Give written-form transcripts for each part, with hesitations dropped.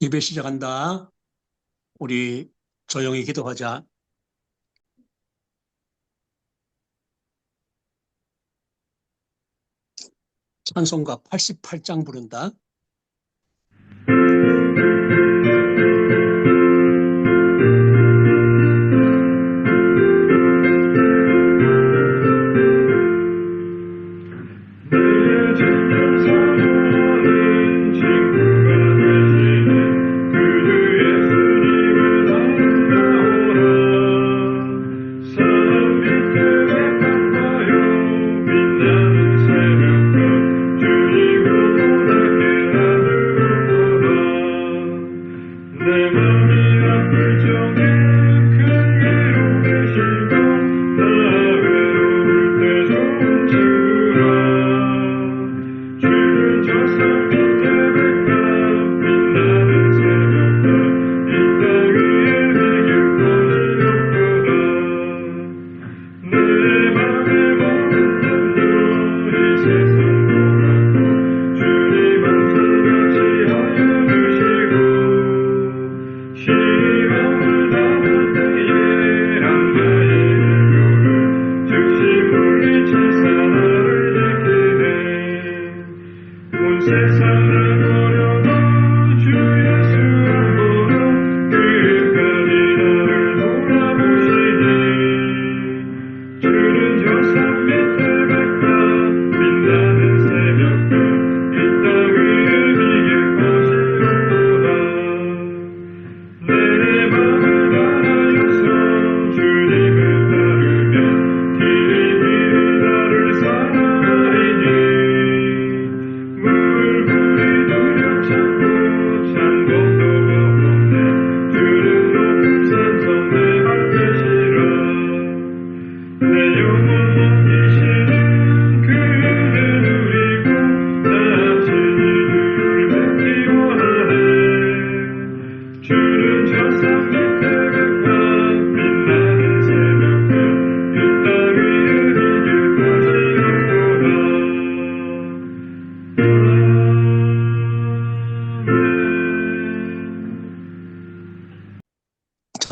예배 시작한다. 우리 조용히 기도하자. 찬송가 88장 부른다.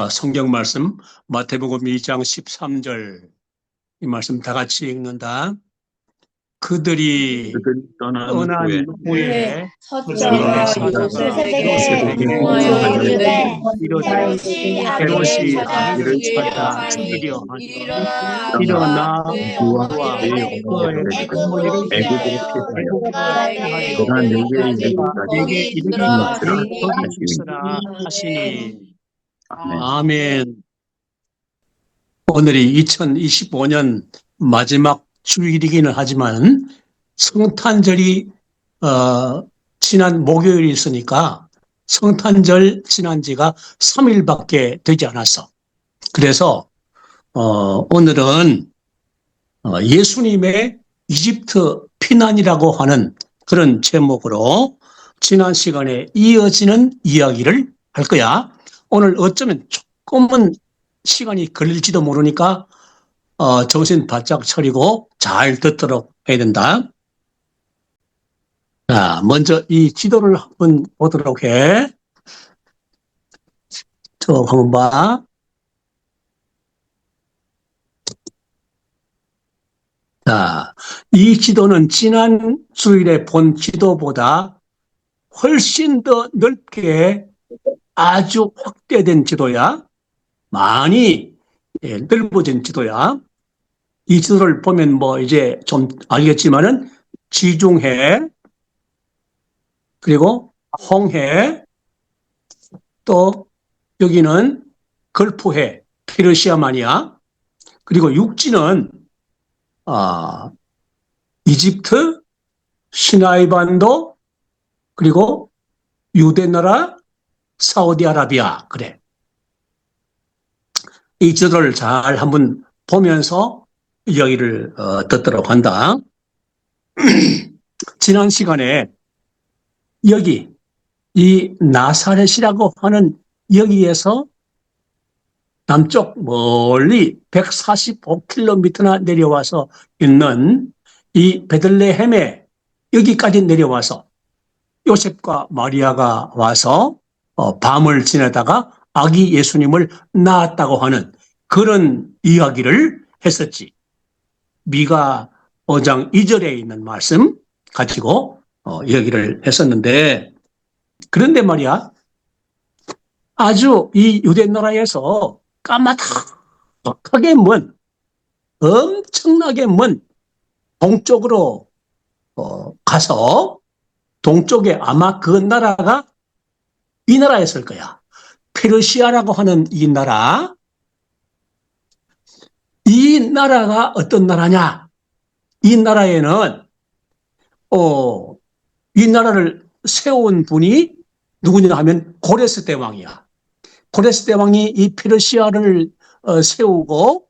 성경 말씀 마태복음 2장 13절 이 말씀 다 같이 읽는다. 그들이 떠난 후에 서쪽으로 요셉에게 공모하여 이르되 헤롯이 아비를 찾아 죽이려 하니 일어나 그와 그의 어머니를 애굽으로 피하여 내게 이르기가 거기 있으라 하시니. 아멘. 오늘이 2025년 마지막 주일이기는 하지만 성탄절이 지난 목요일이 있으니까 성탄절 지난 지가 3일밖에 되지 않았어. 그래서 오늘은 예수님의 이집트 피난이라고 하는 그런 제목으로 지난 시간에 이어지는 이야기를 할 거야. 오늘 어쩌면 조금은 시간이 걸릴지도 모르니까 정신 바짝 차리고 잘 듣도록 해야 된다. 자, 먼저 이 지도를 한번 보도록 해. 저 한번 봐. 자, 이 지도는 지난 주일에 본 지도보다 훨씬 더 넓게 아주 확대된 지도야. 많이 넓어진 지도야. 이 지도를 보면 뭐 이제 좀 알겠지만은 지중해, 그리고 홍해, 또 여기는 걸프해, 페르시아만이야. 그리고 육지는 이집트, 시나이반도, 그리고 유대나라, 사우디아라비아. 그래. 이 지도를 잘 한번 보면서 이야기를 듣도록 한다. 지난 시간에 여기 이 나사렛이라고 하는 여기에서 남쪽 멀리 145km나 내려와서 있는 이 베들레헴에 여기까지 내려와서 요셉과 마리아가 와서 밤을 지내다가 아기 예수님을 낳았다고 하는 그런 이야기를 했었지. 미가 5장 2절에 있는 말씀 가지고 이야기를 했었는데, 그런데 말이야, 아주 이 유대 나라에서 까마득하게 먼, 엄청나게 먼 동쪽으로 가서, 동쪽에 아마 그 나라가 이 나라였을 거야. 페르시아라고 하는 이 나라. 이 나라가 어떤 나라냐? 이 나라에는 이 나라를 세운 분이 누구냐 하면 고레스 대왕이야. 고레스 대왕이 이 페르시아를 세우고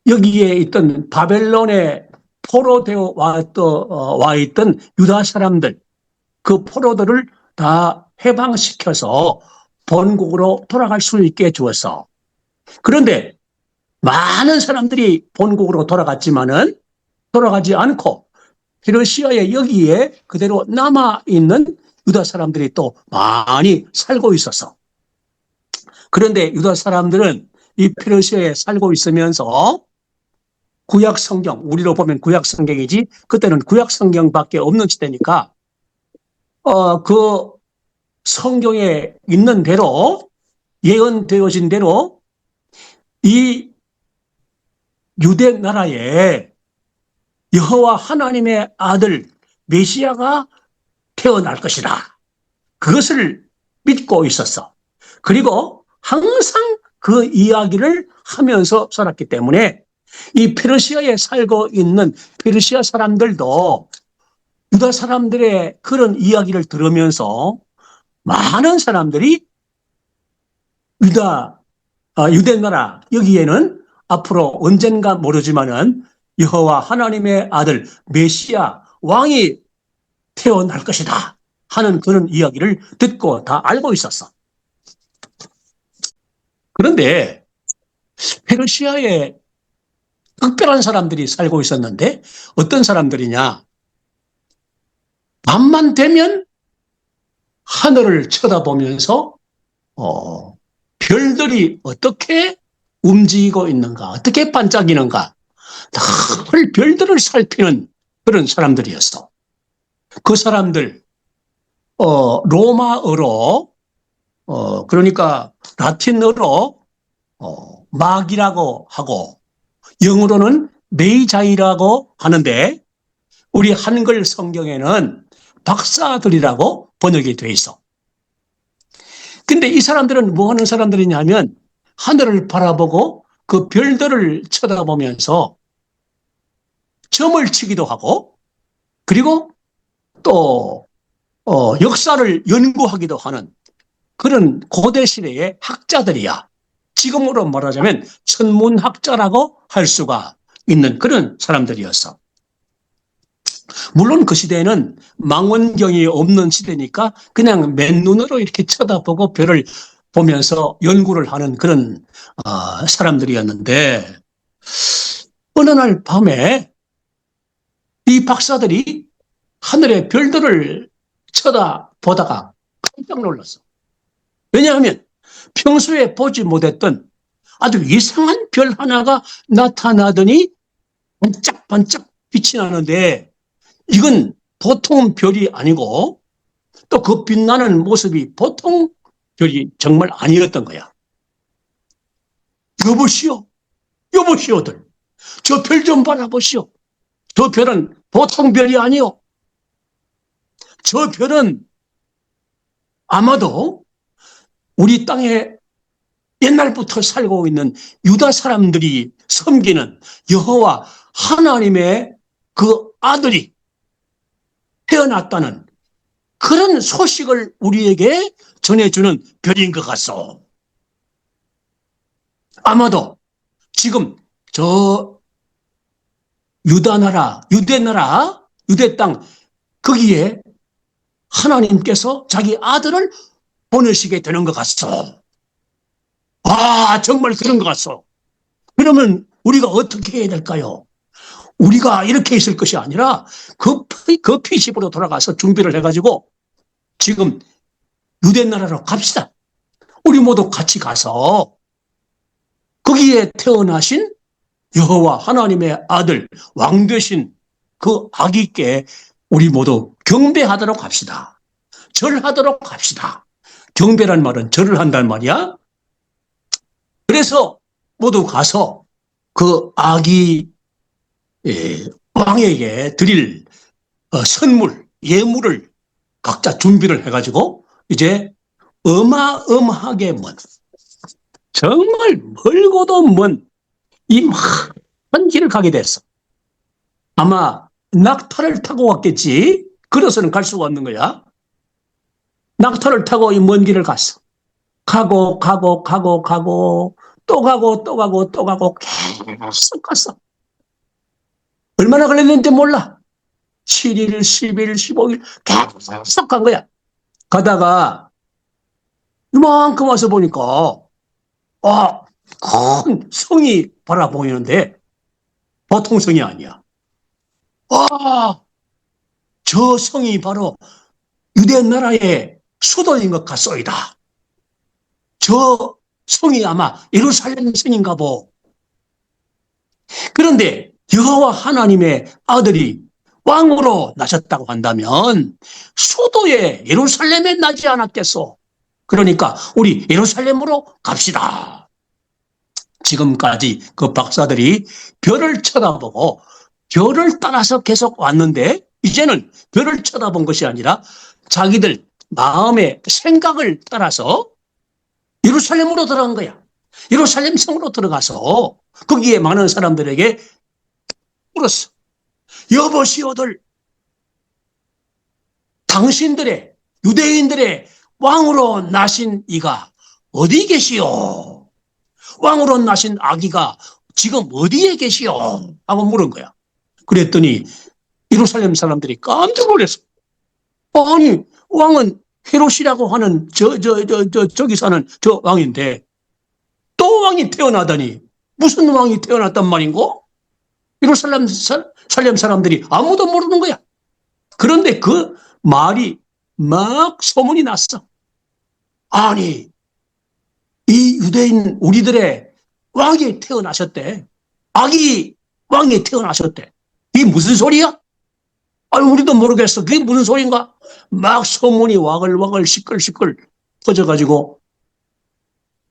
여기에 있던 바벨론에 포로되어 와 있던 유다 사람들, 그 포로들을 다 해방시켜서 본국으로 돌아갈 수 있게 주었어. 그런데 많은 사람들이 본국으로 돌아갔지만은 돌아가지 않고 페르시아의 여기에 그대로 남아있는 유다 사람들이 또 많이 살고 있었어. 그런데 유다 사람들은 이 페르시아에 살고 있으면서 구약 성경, 우리로 보면 구약 성경이지, 그때는 구약 성경밖에 없는 시대니까, 그 성경에 있는 대로, 예언되어진 대로, 이 유대 나라에 여호와 하나님의 아들 메시아가 태어날 것이다. 그것을 믿고 있었어. 그리고 항상 그 이야기를 하면서 살았기 때문에 이 페르시아에 살고 있는 페르시아 사람들도 유다 사람들의 그런 이야기를 들으면서 많은 사람들이 유대 나라 여기에는 앞으로 언젠가 모르지만은 여호와 하나님의 아들 메시아 왕이 태어날 것이다 하는 그런 이야기를 듣고 다 알고 있었어. 그런데 페르시아에 특별한 사람들이 살고 있었는데 어떤 사람들이냐? 밤만 되면 하늘을 쳐다보면서 별들이 어떻게 움직이고 있는가, 어떻게 반짝이는가, 늘 별들을 살피는 그런 사람들이었어. 그 사람들 로마어로 그러니까 라틴어로 마기라고 하고 영어로는 메이자이라고 하는데 우리 한글 성경에는 박사들이라고 번역이 돼 있어. 근데 이 사람들은 뭐 하는 사람들이냐면 하늘을 바라보고 그 별들을 쳐다보면서 점을 치기도 하고 그리고 또 역사를 연구하기도 하는 그런 고대 시대의 학자들이야. 지금으로 말하자면 천문학자라고 할 수가 있는 그런 사람들이었어. 물론 그 시대에는 망원경이 없는 시대니까 그냥 맨눈으로 이렇게 쳐다보고 별을 보면서 연구를 하는 그런 사람들이었는데 어느 날 밤에 이 박사들이 하늘의 별들을 쳐다보다가 깜짝 놀랐어. 왜냐하면 평소에 보지 못했던 아주 이상한 별 하나가 나타나더니 반짝반짝 빛이 나는데 이건 보통 별이 아니고 또 그 빛나는 모습이 보통 별이 정말 아니었던 거야. 여보시오들. 저 별 좀 바라보시오. 저 별은 보통 별이 아니오. 저 별은 아마도 우리 땅에 옛날부터 살고 있는 유다 사람들이 섬기는 여호와 하나님의 그 아들이 태어났다는 그런 소식을 우리에게 전해주는 별인 것 같소. 아마도 지금 저 유대 나라, 유대 땅 거기에 하나님께서 자기 아들을 보내시게 되는 것 같소. 아, 정말 그런 것 같소. 그러면 우리가 어떻게 해야 될까요? 우리가 이렇게 있을 것이 아니라 급히 집으로 돌아가서 준비를 해가지고 지금 유대 나라로 갑시다. 우리 모두 같이 가서 거기에 태어나신 여호와 하나님의 아들 왕 되신 그 아기께 우리 모두 경배하도록 합시다. 절하도록 합시다. 경배란 말은 절을 한단 말이야. 그래서 모두 가서 그 아기 왕에게 드릴 선물, 예물을 각자 준비를 해가지고 이제 어마어마하게 먼, 정말 멀고도 먼 이 많은 길을 가게 됐어. 아마 낙타를 타고 왔겠지. 걸어서는 갈 수가 없는 거야. 낙타를 타고 이 먼 길을 갔어. 가고 또 가고 계속 갔어. 얼마나 걸렸는지 몰라. 7일, 10일, 15일 계속 간 거야. 가다가 이만큼 와서 보니까 큰 성이 바라보이는데 보통 성이 아니야. 저 성이 바로 유대 나라의 수도인 것 같소이다. 저 성이 아마 예루살렘 성인가 보. 그런데 여호와 하나님의 아들이 왕으로 나셨다고 한다면 수도에 예루살렘에 나지 않았겠소. 그러니까 우리 예루살렘으로 갑시다. 지금까지 그 박사들이 별을 쳐다보고 별을 따라서 계속 왔는데 이제는 별을 쳐다본 것이 아니라 자기들 마음의 생각을 따라서 예루살렘으로 들어간 거야. 예루살렘 성으로 들어가서 거기에 많은 사람들에게 물었어. 여보시오들, 당신들의 유대인들의 왕으로 나신 이가 어디 계시오? 왕으로 나신 아기가 지금 어디에 계시오? 하고 물은 거야. 그랬더니 예루살렘 사람들이 깜짝 놀랐어. 아니, 왕은 헤롯이라고 하는 저기 사는 저 왕인데 또 왕이 태어나다니 무슨 왕이 태어났단 말인고? 예루살렘 사람들이 아무도 모르는 거야. 그런데 그 말이 막 소문이 났어. 아니, 이 유대인 우리들의 왕이 태어나셨대. 아기 왕이 태어나셨대. 이게 무슨 소리야? 아니, 우리도 모르겠어. 그게 무슨 소리인가? 막 소문이 와글와글 시끌시끌 퍼져가지고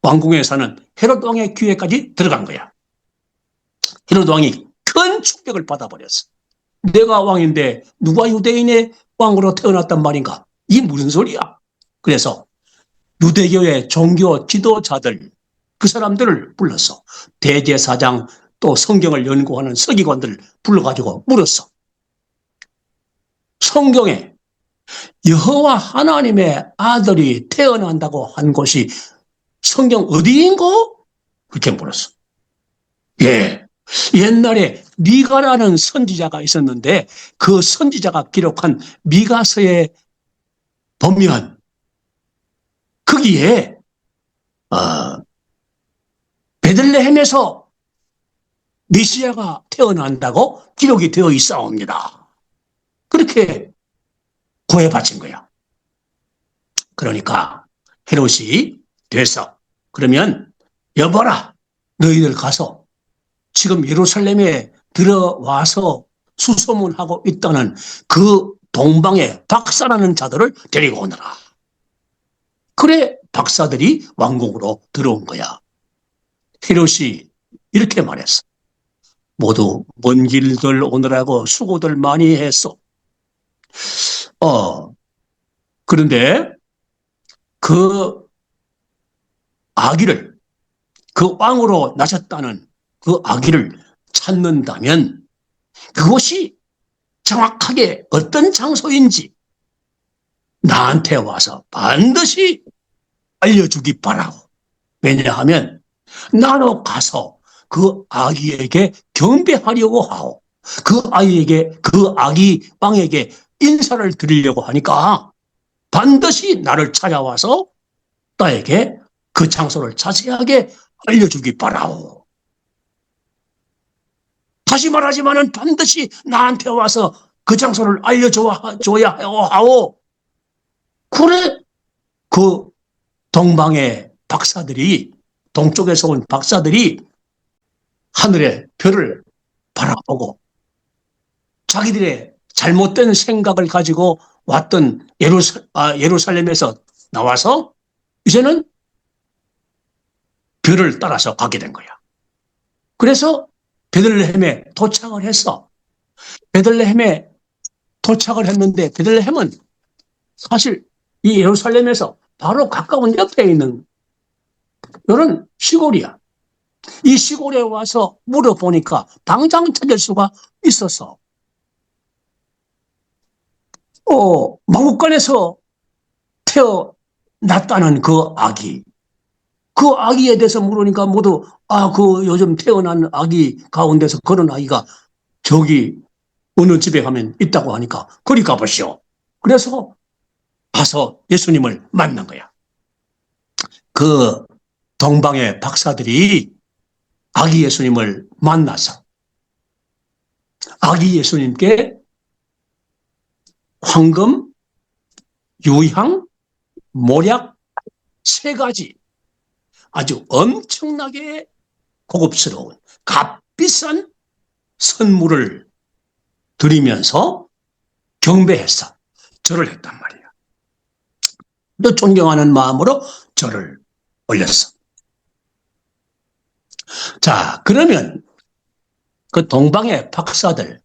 왕궁에 사는 헤롯 왕의 귀에까지 들어간 거야. 헤롯 왕이 큰 충격을 받아버렸어. 내가 왕인데 누가 유대인의 왕으로 태어났단 말인가? 이게 무슨 소리야? 그래서 유대교의 종교 지도자들, 그 사람들을 불렀어. 대제사장, 또 성경을 연구하는 서기관들을 불러가지고 물었어. 성경에 여호와 하나님의 아들이 태어난다고 한 곳이 성경 어디인고? 그렇게 물었어. 예, 옛날에 미가라는 선지자가 있었는데 그 선지자가 기록한 미가서에 보면 거기에 베들레헴에서 메시아가 태어난다고 기록이 되어 있사옵니다. 그렇게 구해바친 거야. 그러니까 헤롯이 돼서 그러면 여보라, 너희들 가서 지금 예루살렘에 들어와서 수소문하고 있다는 그 동방의 박사라는 자들을 데리고 오너라. 그래 박사들이 왕궁으로 들어온 거야. 헤롯이 이렇게 말했어. 모두 먼 길들 오느라고 수고들 많이 했어. 그런데 그 아기를, 그 왕으로 나셨다는 그 아기를 찾는다면 그것이 정확하게 어떤 장소인지 나한테 와서 반드시 알려주기 바라고. 왜냐하면 나로 가서 그 아기에게 경배하려고 하고 그 아이에게, 그 아기 왕에게 인사를 드리려고 하니까 반드시 나를 찾아와서 나에게 그 장소를 자세하게 알려주기 바라오. 다시 말하지만은 반드시 나한테 와서 그 장소를 알려줘야 하오. 그래, 그 동방의 박사들이, 동쪽에서 온 박사들이 하늘의 별을 바라보고 자기들의 잘못된 생각을 가지고 왔던 예루살렘에서 나와서 이제는 별을 따라서 가게 된 거야. 그래서 베들레헴에 도착을 했어. 베들레헴에 도착을 했는데 베들레헴은 사실 이 예루살렘에서 바로 가까운 옆에 있는 이런 시골이야. 이 시골에 와서 물어보니까 당장 찾을 수가 있었어. 마구간에서 태어났다는 그 아기. 그 아기에 대해서 물으니까 모두 그 요즘 태어난 아기 가운데서 그런 아기가 저기 어느 집에 가면 있다고 하니까 그리 가보시오. 그래서 가서 예수님을 만난 거야. 그 동방의 박사들이 아기 예수님을 만나서 아기 예수님께 황금, 유향, 모략 세 가지 아주 엄청나게 고급스러운 값비싼 선물을 드리면서 경배했어. 절을 했단 말이야. 또 존경하는 마음으로 절을 올렸어. 자, 그러면 그 동방의 박사들,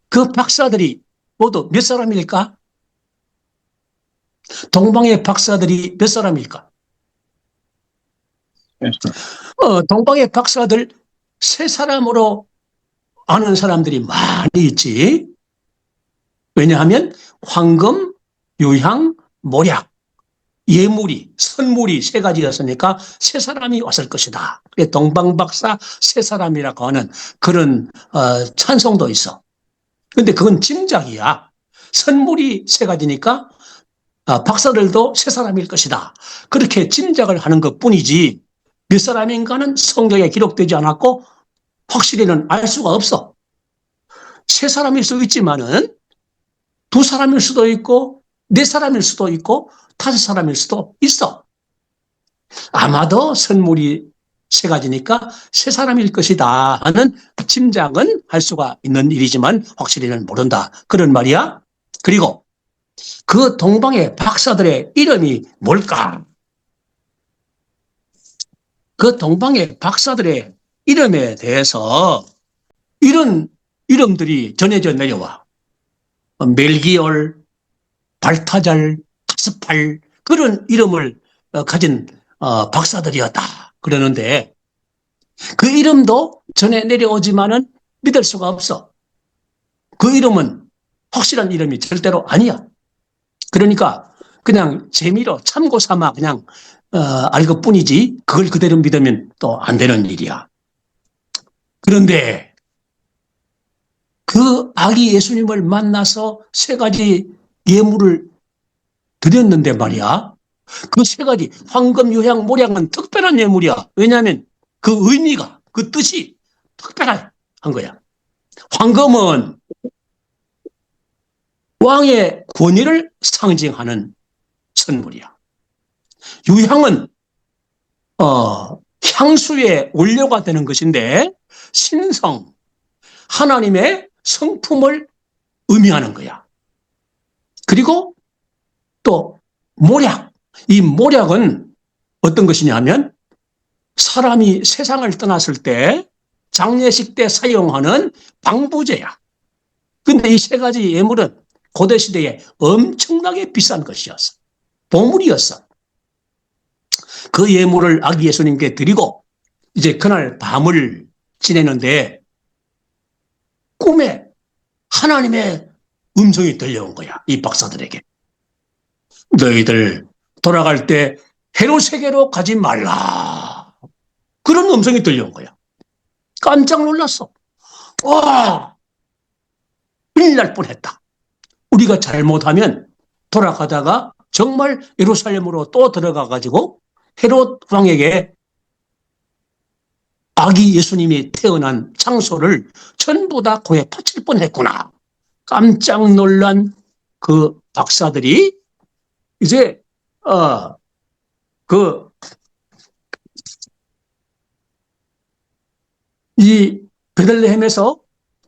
그 박사들이 모두 몇 사람일까? 동방의 박사들이 몇 사람일까? 동방의 박사들 세 사람으로 아는 사람들이 많이 있지. 왜냐하면 황금, 유향, 모략, 예물이, 선물이 세 가지였으니까 세 사람이 왔을 것이다. 동방박사 세 사람이라고 하는 그런 찬송도 있어. 근데 그건 짐작이야. 선물이 세 가지니까 박사들도 세 사람일 것이다. 그렇게 짐작을 하는 것뿐이지 몇 사람인가는 성경에 기록되지 않았고 확실히는 알 수가 없어. 세 사람일 수 있지만은 두 사람일 수도 있고 네 사람일 수도 있고 다섯 사람일 수도 있어. 아마도 선물이 세 가지니까 세 사람일 것이다 하는 짐작은 할 수가 있는 일이지만 확실히는 모른다. 그런 말이야. 그리고 그 동방의 박사들의 이름이 뭘까? 그 동방의 박사들의 이름에 대해서 이런 이름들이 전해져 내려와. 멜기올, 발타잘, 가스팔 그런 이름을 가진 박사들이었다. 그러는데 그 이름도 전해 내려오지만은 믿을 수가 없어. 그 이름은 확실한 이름이 절대로 아니야. 그러니까 그냥 재미로 참고 삼아 그냥 알 것뿐이지 그걸 그대로 믿으면 또 안 되는 일이야. 그런데 그 아기 예수님을 만나서 세 가지 예물을 드렸는데 말이야. 그 세 가지 황금, 유향, 모략은 특별한 예물이야. 왜냐하면 그 의미가 그 뜻이 특별한 거야. 황금은 왕의 권위를 상징하는 선물이야. 유향은 향수의 원료가 되는 것인데 신성, 하나님의 성품을 의미하는 거야. 그리고 또 모략, 이 모략은 어떤 것이냐 하면 사람이 세상을 떠났을 때 장례식 때 사용하는 방부제야. 근데 이 세 가지 예물은 고대 시대에 엄청나게 비싼 것이었어. 보물이었어. 그 예물을 아기 예수님께 드리고 이제 그날 밤을 지내는데 꿈에 하나님의 음성이 들려온 거야. 이 박사들에게. 너희들 돌아갈 때 헤롯에게로 가지 말라. 그런 음성이 들려온 거야. 깜짝 놀랐어. 와, 큰일 날 뻔했다. 우리가 잘못하면 돌아가다가 정말 예루살렘으로 또 들어가가지고 헤롯 왕에게 아기 예수님이 태어난 장소를 전부 다 고에 바칠 뻔했구나. 깜짝 놀란 그 박사들이 이제 이 베들레헴에서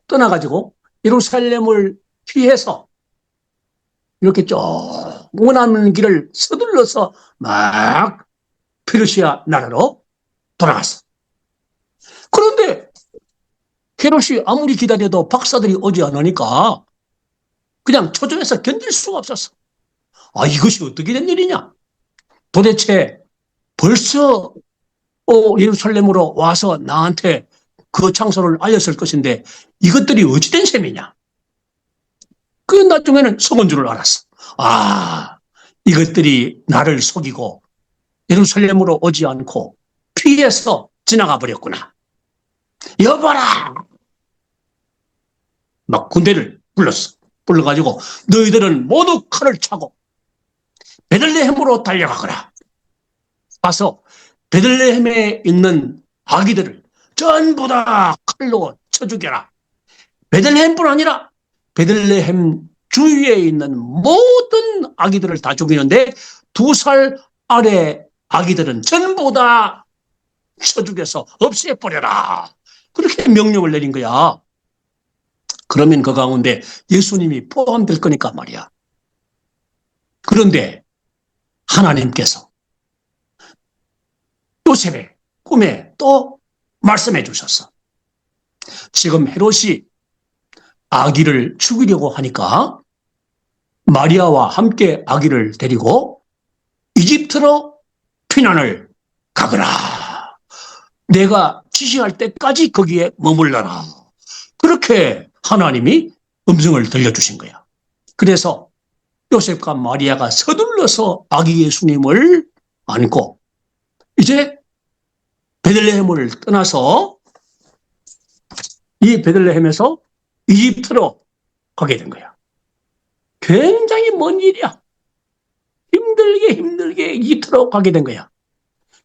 떠나가지고 예루살렘을 피해서 이렇게 쭉 원하는 길을 서둘러서 막 페르시아 나라로 돌아갔어. 그런데 헤롯이 아무리 기다려도 박사들이 오지 않으니까 그냥 초조해서 견딜 수가 없었어. 이것이 어떻게 된 일이냐? 도대체 벌써 예루살렘으로 와서 나한테 그 장소를 알렸을 것인데 이것들이 어찌된 셈이냐? 그 나중에는 속은 줄을 알았어. 이것들이 나를 속이고 예루살렘으로 오지 않고 피해서 지나가 버렸구나. 여봐라! 막 군대를 불렀어. 불러가지고 너희들은 모두 칼을 차고 베들레헴으로 달려가거라. 가서 베들레헴에 있는 아기들을 전부 다 칼로 쳐 죽여라. 베들레헴뿐 아니라 베들레헴 주위에 있는 모든 아기들을 다 죽이는데 2살 아래 아기들은 전부 다 쳐 죽여서 없애버려라. 그렇게 명령을 내린 거야. 그러면 그 가운데 예수님이 포함될 거니까 말이야. 그런데 하나님께서 요셉의 꿈에 또 말씀해 주셨어. 지금 헤롯이 아기를 죽이려고 하니까 마리아와 함께 아기를 데리고 이집트로 피난을 가거라. 내가 지시할 때까지 거기에 머물러라. 그렇게 하나님이 음성을 들려주신 거야. 그래서 요셉과 마리아가 서둘러서 아기 예수님을 안고 이제 베들레헴을 떠나서 이 베들레헴에서 이집트로 가게 된 거야. 굉장히 먼 일이야. 힘들게 이집트로 가게 된 거야.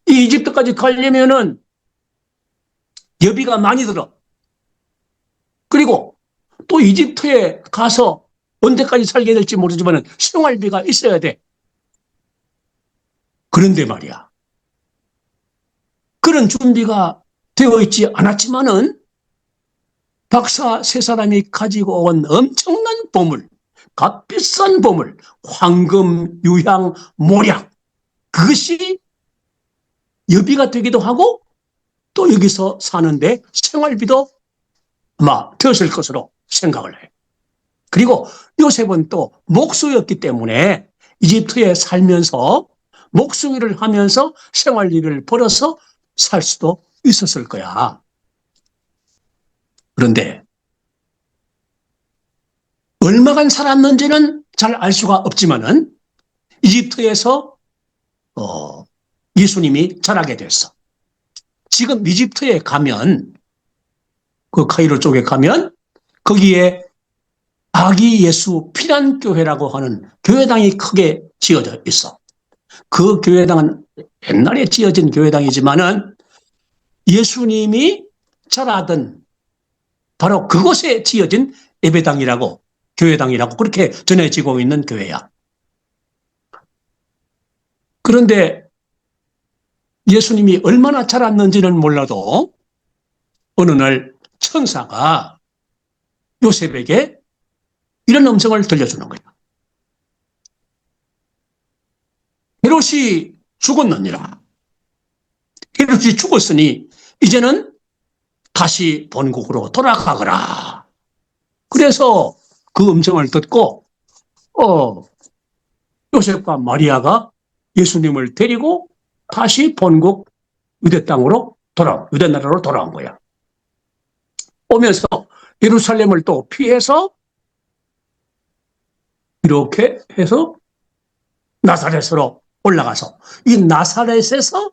이 이집트까지 가려면은 여비가 많이 들어. 그리고 또 이집트에 가서 언제까지 살게 될지 모르지만 생활비가 있어야 돼. 그런데 말이야. 그런 준비가 되어 있지 않았지만은 박사 3사람이 가지고 온 엄청난 보물, 값비싼 보물, 황금, 유향, 모략, 그것이 여비가 되기도 하고 또 여기서 사는데 생활비도 아마 되었을 것으로 생각을 해. 그리고 요셉은 또 목수였기 때문에 이집트에 살면서 목수일을 하면서 생활비를 벌어서 살 수도 있었을 거야. 그런데 얼마간 살았는지는 잘 알 수가 없지만은 이집트에서 예수님이 자라게 됐어. 지금 이집트에 가면 그 카이로 쪽에 가면 거기에 아기 예수 피난교회라고 하는 교회당이 크게 지어져 있어. 그 교회당은 옛날에 지어진 교회당이지만은 예수님이 자라던 바로 그곳에 지어진 예배당이라고 교회당이라고 그렇게 전해지고 있는 교회야. 그런데 예수님이 얼마나 자랐는지는 몰라도 어느 날 천사가 요셉에게 이런 음성을 들려주는 거야. 헤롯이 죽었느니라. 헤롯이 죽었으니 이제는 다시 본국으로 돌아가거라. 그래서 그 음성을 듣고 요셉과 마리아가 예수님을 데리고 다시 본국 유대 땅으로 유대 나라로 돌아온 거야. 오면서 예루살렘을 또 피해서 이렇게 해서 나사렛으로 올라가서 이 나사렛에서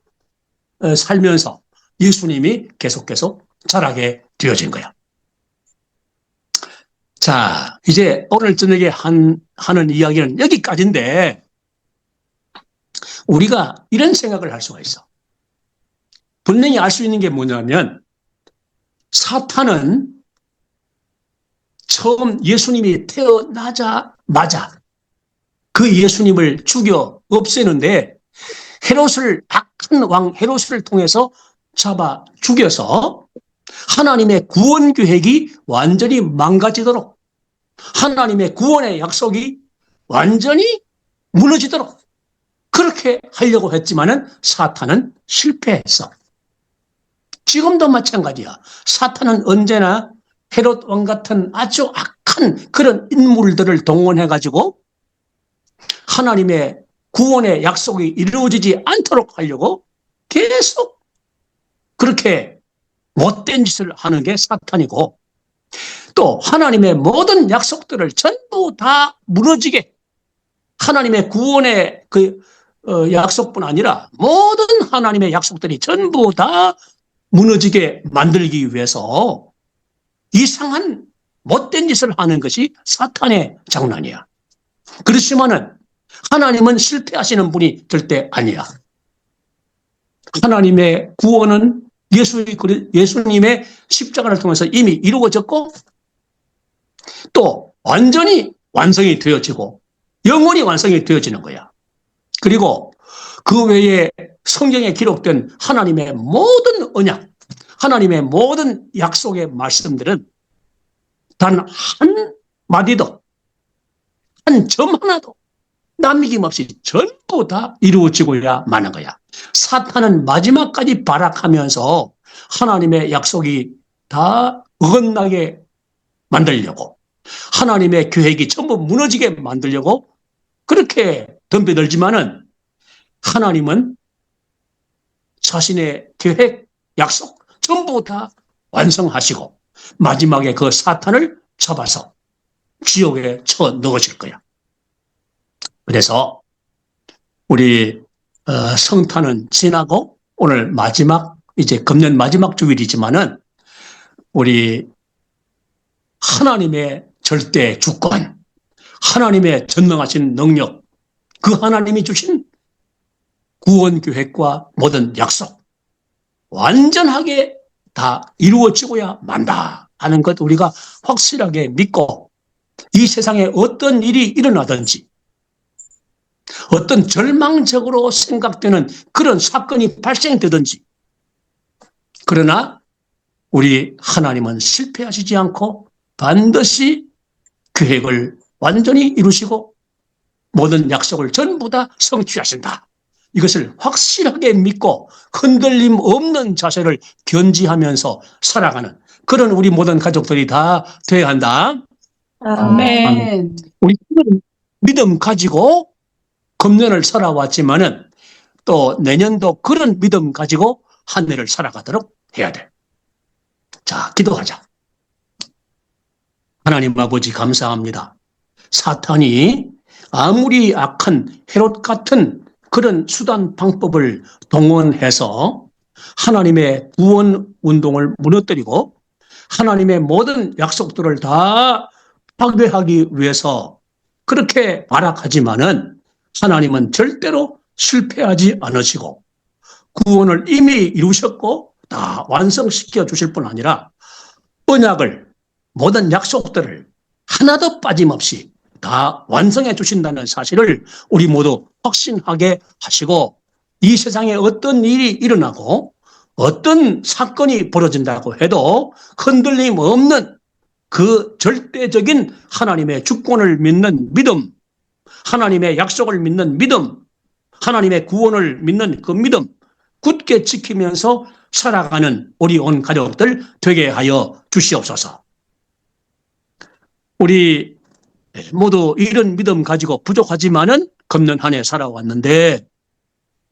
살면서 예수님이 계속 자라게 되어진 거야. 자, 이제 오늘 저녁에 하는 이야기는 여기까지인데 우리가 이런 생각을 할 수가 있어. 분명히 알 수 있는 게 뭐냐면 사탄은 처음 예수님이 태어나자마자 그 예수님을 죽여 없애는데 헤롯을, 악한 왕 헤롯을 통해서 잡아 죽여서 하나님의 구원 계획이 완전히 망가지도록, 하나님의 구원의 약속이 완전히 무너지도록 그렇게 하려고 했지만은 사탄은 실패했어. 지금도 마찬가지야. 사탄은 언제나 헤롯 왕 같은 아주 악한 그런 인물들을 동원해가지고 하나님의 구원의 약속이 이루어지지 않도록 하려고 계속 그렇게 못된 짓을 하는 게 사탄이고, 또 하나님의 모든 약속들을 전부 다 무너지게, 하나님의 구원의 약속뿐 아니라 모든 하나님의 약속들이 전부 다 무너지게 만들기 위해서 이상한 못된 짓을 하는 것이 사탄의 장난이야. 그렇지만은 하나님은 실패하시는 분이 절대 아니야. 하나님의 구원은 예수님의 십자가를 통해서 이미 이루어졌고, 또 완전히 완성이 되어지고 영원히 완성이 되어지는 거야. 그리고 그 외에 성경에 기록된 하나님의 모든 언약, 하나님의 모든 약속의 말씀들은 단 한 마디도, 한 점 하나도 남김없이 전부 다 이루어지고야 마는 거야. 사탄은 마지막까지 발악하면서 하나님의 약속이 다 어긋나게 만들려고, 하나님의 계획이 전부 무너지게 만들려고 그렇게 덤벼들지만은, 하나님은 자신의 계획, 약속 전부 다 완성하시고 마지막에 그 사탄을 잡아서 지옥에 쳐 넣으실 거야. 그래서 우리 성탄은 지나고 오늘 마지막, 이제 금년 마지막 주일이지만은 우리 하나님의 절대 주권, 하나님의 전능하신 능력, 그 하나님이 주신 구원 계획과 모든 약속 완전하게 다 이루어지고야 만다 하는 것 우리가 확실하게 믿고, 이 세상에 어떤 일이 일어나든지, 어떤 절망적으로 생각되는 그런 사건이 발생되든지, 그러나 우리 하나님은 실패하시지 않고 반드시 계획을 완전히 이루시고 모든 약속을 전부 다 성취하신다. 이것을 확실하게 믿고 흔들림 없는 자세를 견지하면서 살아가는 그런 우리 모든 가족들이 다 되어야 한다. 아멘. 우리 믿음 가지고 금년을 살아왔지만은 또 내년도 그런 믿음 가지고 한 해를 살아가도록 해야 돼. 자, 기도하자. 하나님 아버지 감사합니다. 사탄이 아무리 악한 헤롯 같은 그런 수단 방법을 동원해서 하나님의 구원 운동을 무너뜨리고 하나님의 모든 약속들을 다 파괴하기 위해서 그렇게 발악하지만은, 하나님은 절대로 실패하지 않으시고 구원을 이미 이루셨고 다 완성시켜 주실 뿐 아니라 언약을, 모든 약속들을 하나도 빠짐없이 다 완성해 주신다는 사실을 우리 모두 확신하게 하시고, 이 세상에 어떤 일이 일어나고 어떤 사건이 벌어진다고 해도 흔들림 없는 그 절대적인 하나님의 주권을 믿는 믿음, 하나님의 약속을 믿는 믿음, 하나님의 구원을 믿는 그 믿음 굳게 지키면서 살아가는 우리 온 가족들 되게 하여 주시옵소서. 우리 모두 이런 믿음 가지고 부족하지만은 금년 한 해 살아왔는데,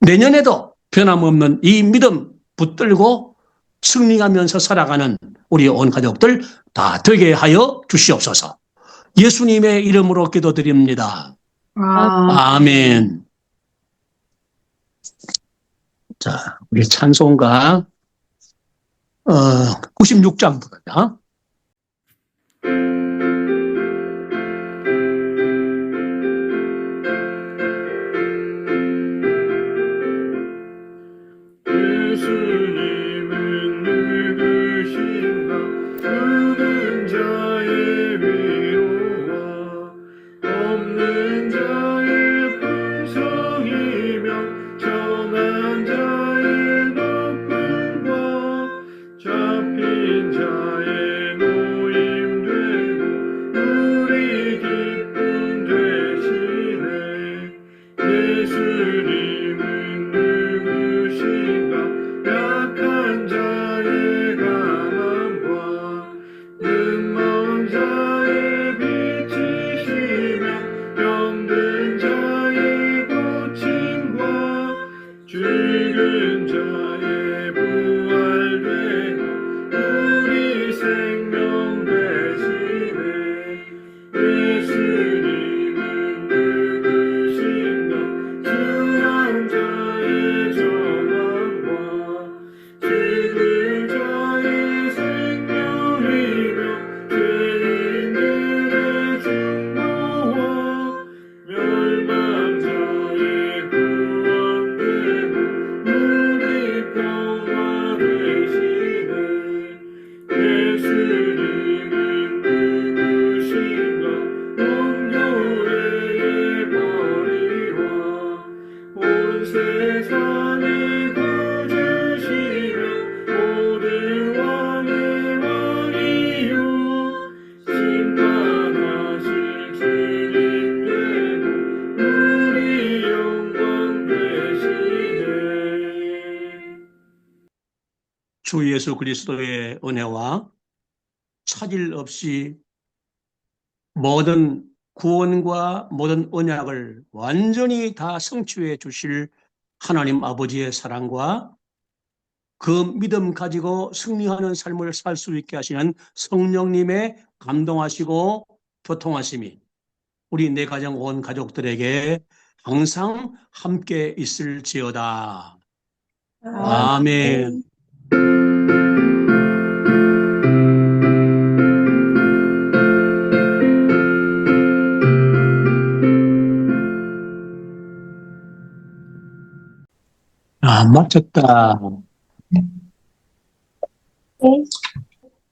내년에도 변함없는 이 믿음 붙들고 승리하면서 살아가는 우리 온 가족들 다 되게 하여 주시옵소서. 예수님의 이름으로 기도드립니다. 아멘. 자, 우리 찬송가 96장 부르자. 예수님은 누구신가? 우는 자의 위로와 없는 자의 풍성이며 전하 세상을 구주시며 모든 왕의 왕이요 심판하실 주님 되고 우리 영광 되시네. 주 예수 그리스도의 은혜와 차질 없이 모든 구원과 모든 언약을 완전히 다 성취해 주실 하나님 아버지의 사랑과 그 믿음 가지고 승리하는 삶을 살 수 있게 하시는 성령님의 감동하시고 교통하심이 우리 내 가정 온 가족들에게 항상 함께 있을지어다. 아멘. 맞췄다.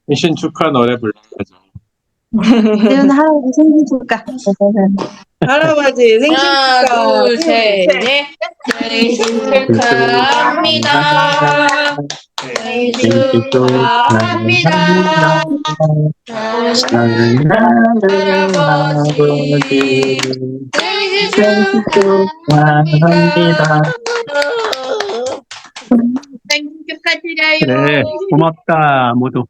미신 축하 노래 불러야죠. 이제는 할아버지 생신 축하. 할아버지 생신 하나, 축하. 둘, 셋, 넷. 생신 축하합니다. 생신 축하합니다. 사랑하는 할아버지. 생신 축하합니다. 생신 축하드려요. 그래, 고맙다, 모두.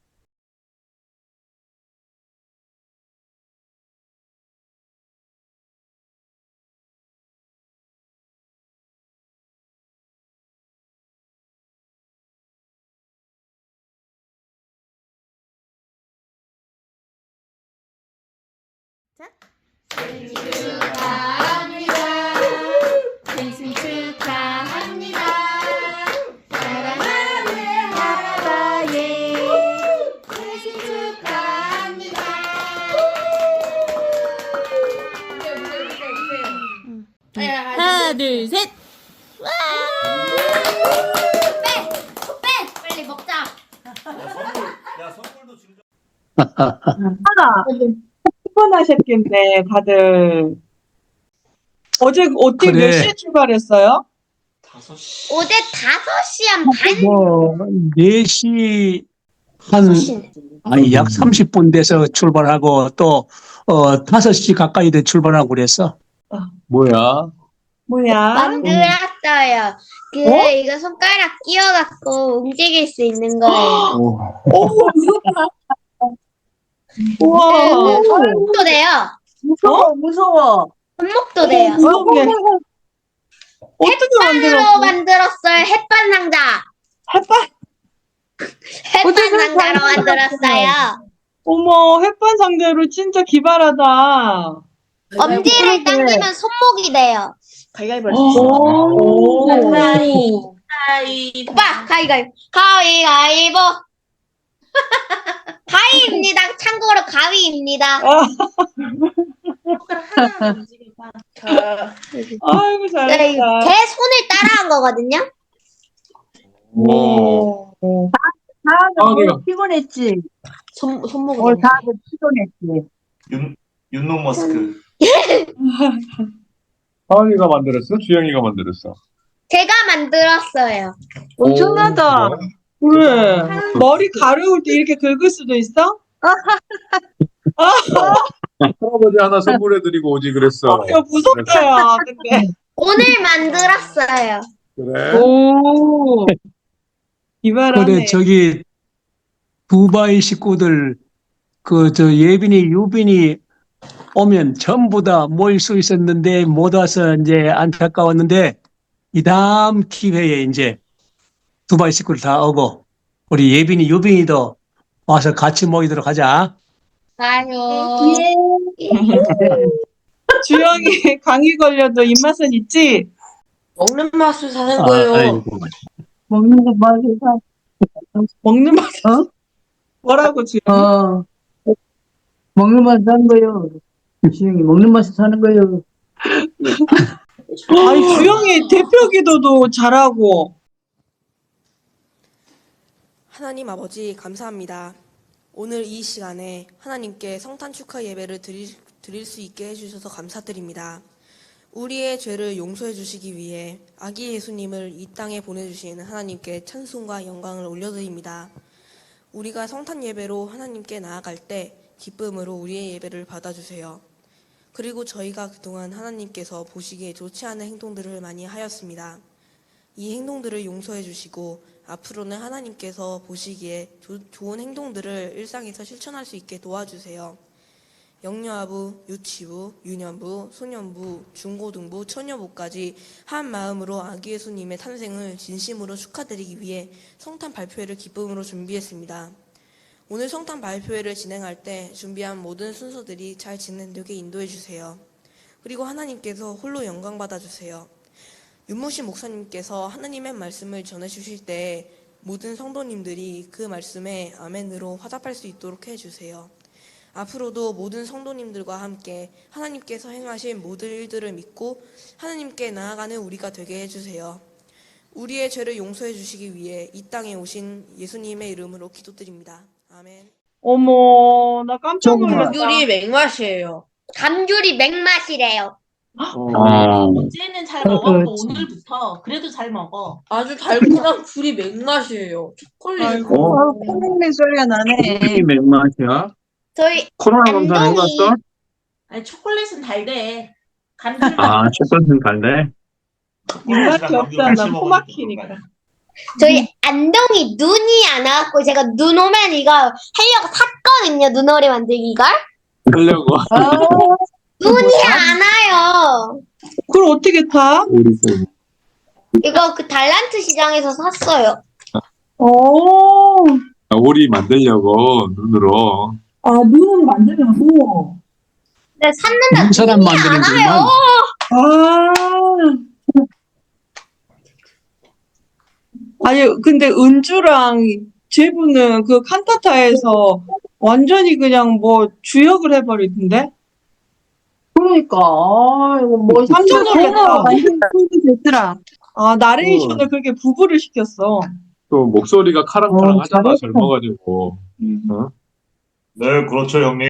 생신 축하합니다. 사랑하는 할아버지. 생신 축하합니다. 하나, 둘, 셋. 와! 빨리 먹자. 피곤하셨겠네, 다들. 어제 그래. 몇 시에 출발했어요? 어제 5시 한 반? 뭐, 4시 아니, 약 30분 돼서 출발하고 또, 5시 가까이 돼 출발하고 그랬어. 뭐야? 뭐야? 만들었어요. 이거 손가락 끼워갖고 움직일 수 있는 거예요. 우와. 손목도 돼요. 무서워. 손목도 돼요. 무섭게. 어떻게 햇반으로 만들었어? 만들었어요. 햇반 상자. 햇반? 햇반 상자로 만들었어요. 어머, 햇반 상자로 진짜 기발하다. 엄지를 당기면 손목이 돼요. 오. 오빠, 가위가위. 가위가위보. 가위입니다. 참고로 가위입니다. 아이고, 네, 잘했다. 제 손을 따라한 거거든요. 오. 다들 피곤했지? 손목을. 다들 피곤했지? 윤노 머스크. 하은이가 만들었어? 주영이가 만들었어? 제가 만들었어요. 엄청나다. 그래. 머리 가려울 때 이렇게 긁을 수도 있어? 할아버지 하나 선물해드리고 오지 그랬어. 야, 무섭다, 야, 근데. 오늘 만들었어요. 그래? 오. 기발하네. 그래, 저기, 두바이 식구들, 예빈이, 유빈이 오면 전부 다 모일 수 있었는데, 못 와서 이제 안타까웠는데, 이 다음 기회에 이제 두바이 식구들 다 오고, 우리 예빈이, 유빈이도 와서 같이 모이도록 하자. 가요. 주영이 감기 걸려도 입맛은 있지? 먹는 맛을 사는 거예요. 아이고. 먹는 거 맛있어. 먹는 맛. 뭐라고, 주영이? 먹는 맛 사는 거요. 주영이 먹는 맛에 사는 거요. 아니, 주영이 대표 기도도 잘하고. 하나님 아버지 감사합니다. 오늘 이 시간에 하나님께 성탄 축하 예배를 드릴 수 있게 해주셔서 감사드립니다. 우리의 죄를 용서해 주시기 위해 아기 예수님을 이 땅에 보내주신 하나님께 찬송과 영광을 올려드립니다. 우리가 성탄 예배로 하나님께 나아갈 때 기쁨으로 우리의 예배를 받아주세요. 그리고 저희가 그동안 하나님께서 보시기에 좋지 않은 행동들을 많이 하였습니다. 이 행동들을 용서해 주시고 앞으로는 하나님께서 보시기에 좋은 행동들을 일상에서 실천할 수 있게 도와주세요. 영유아부, 유치부, 유년부, 소년부, 중고등부, 처녀부까지 한 마음으로 아기 예수님의 탄생을 진심으로 축하드리기 위해 성탄 발표회를 기쁨으로 준비했습니다. 오늘 성탄 발표회를 진행할 때 준비한 모든 순서들이 잘 진행되게 인도해 주세요. 그리고 하나님께서 홀로 영광 받아주세요. 윤모신 목사님께서 하나님의 말씀을 전해주실 때 모든 성도님들이 그 말씀에 아멘으로 화답할 수 있도록 해주세요. 앞으로도 모든 성도님들과 함께 하나님께서 행하신 모든 일들을 믿고 하나님께 나아가는 우리가 되게 해주세요. 우리의 죄를 용서해 주시기 위해 이 땅에 오신 예수님의 이름으로 기도드립니다. 아멘. 어머, 나 깜짝 놀랐다. 감귤이 맥맛이에요. 감귤이 맥맛이래요. 어제는 잘 먹었고 오늘부터 그래도 잘 먹어. 아주 달콤한 귤이 맥맛이에요. 초콜릿. 아이고, 콩콩맨 소리가 나네. 맥맛이야? 저희 코로나 검사 안동이- 해봤어? 아니 초콜릿은 달대. 감귤 초콜릿은 달래? 입맛이 없잖아. 코 막히니까. 저희 안동이 눈이 안 와갖고 제가 눈 오면 이거 하려고 샀거든요. 눈오리 만들기가. 하려고. 눈이 안 와요. 그걸 어떻게 타? 이거 그 달란트 시장에서 샀어요. 오, 오리 만들려고, 눈으로. 아, 눈을 만들려고. 근데 샀는데 한 사람 눈이 안 만드는 와요. 거지만 아. 아니, 근데 은주랑 제부는 그 칸타타에서 완전히 그냥 뭐 주역을 해버리던데? 그러니까, 이거 뭐, 깜짝 놀랐다. 완전 됐더라. 아, 나레이션을 그렇게 부부를 시켰어. 또 목소리가 카랑카랑 하잖아, 잘했어. 젊어가지고. 네, 그렇죠, 형님.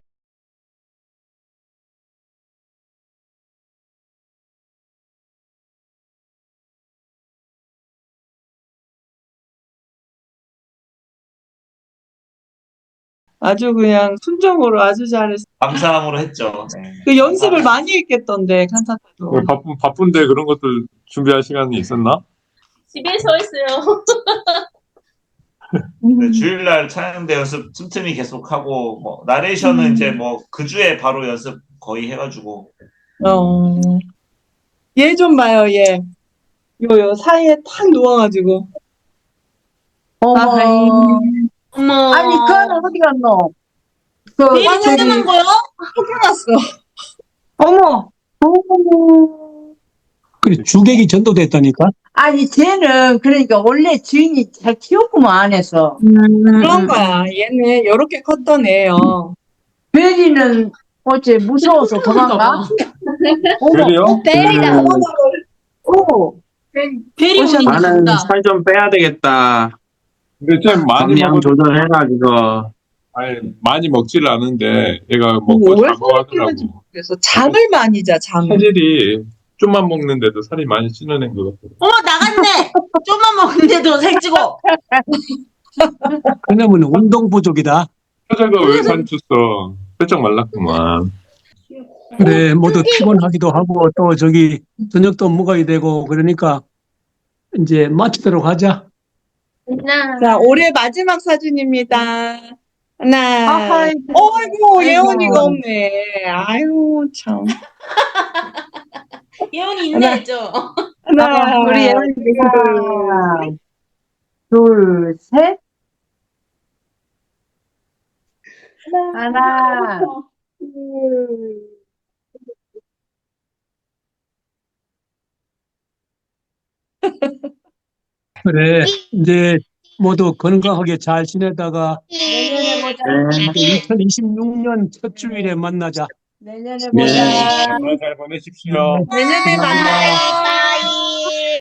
아주 그냥 순정으로 아주 잘했어. 감사함으로 했죠. 네. 그 연습을 많이 했겠던데, 칸타타도. 바쁜데 그런 것들 준비할 시간이 있었나? 집에서 했어요. 네, 주일날 찬양대 연습 틈틈이 계속하고, 뭐, 나레이션은 이제 뭐, 그 주에 바로 연습 거의 해가지고. 얘 좀 봐요, 얘. 요 사이에 탁 누워가지고. 어머. 어머. 아니, 그 하나 어디 갔노? 내일 찾아난 거요? 어머. 그래 주객이 전도됐다니까. 아니, 쟤는, 그러니까, 원래 주인이 잘 키웠구만, 안에서. 그런 거야. 얘는 요렇게 컸던 애예요. 베리는 어째 무서워서 도망가? 그래요? 베리다. 오. 베리 우리 나는 친다. 살 좀 빼야 되겠다. 근데 쟤 많이 감량 먹어. 조절해가지고. 아니, 많이 먹지를 않은데, 얘가 먹고 왜 자고 그렇게 하더라고. 그래서 잠을 많이 자, 잠을. 체질이 좀만 먹는데도 살이 많이 찌는 애인 것 같아. 어머 나갔네. 좀만 먹는데도 살찌고. 그놈은 운동 부족이다. 여자가 왜 살이 쪘어? 뼈쩍 말랐구만. 그래 모두 피곤하기도 하고 또 저기 저녁도 먹어야 되고 그러니까 이제 마치도록 하자. 하나. 자, 올해 마지막 사진입니다. 하나. 아이고. 어이구, 예원이가 없네. 아유, 참. 예원이 인내했죠. 하나. 우리 예원이가 둘, 셋. 하나. 그래 이제 모두 건강하게 잘 지내다가 내년에 보자. 2026년 첫 주일에 만나자. 내년에 네. 보자. 잘 보내십시오. 내년에 만나요.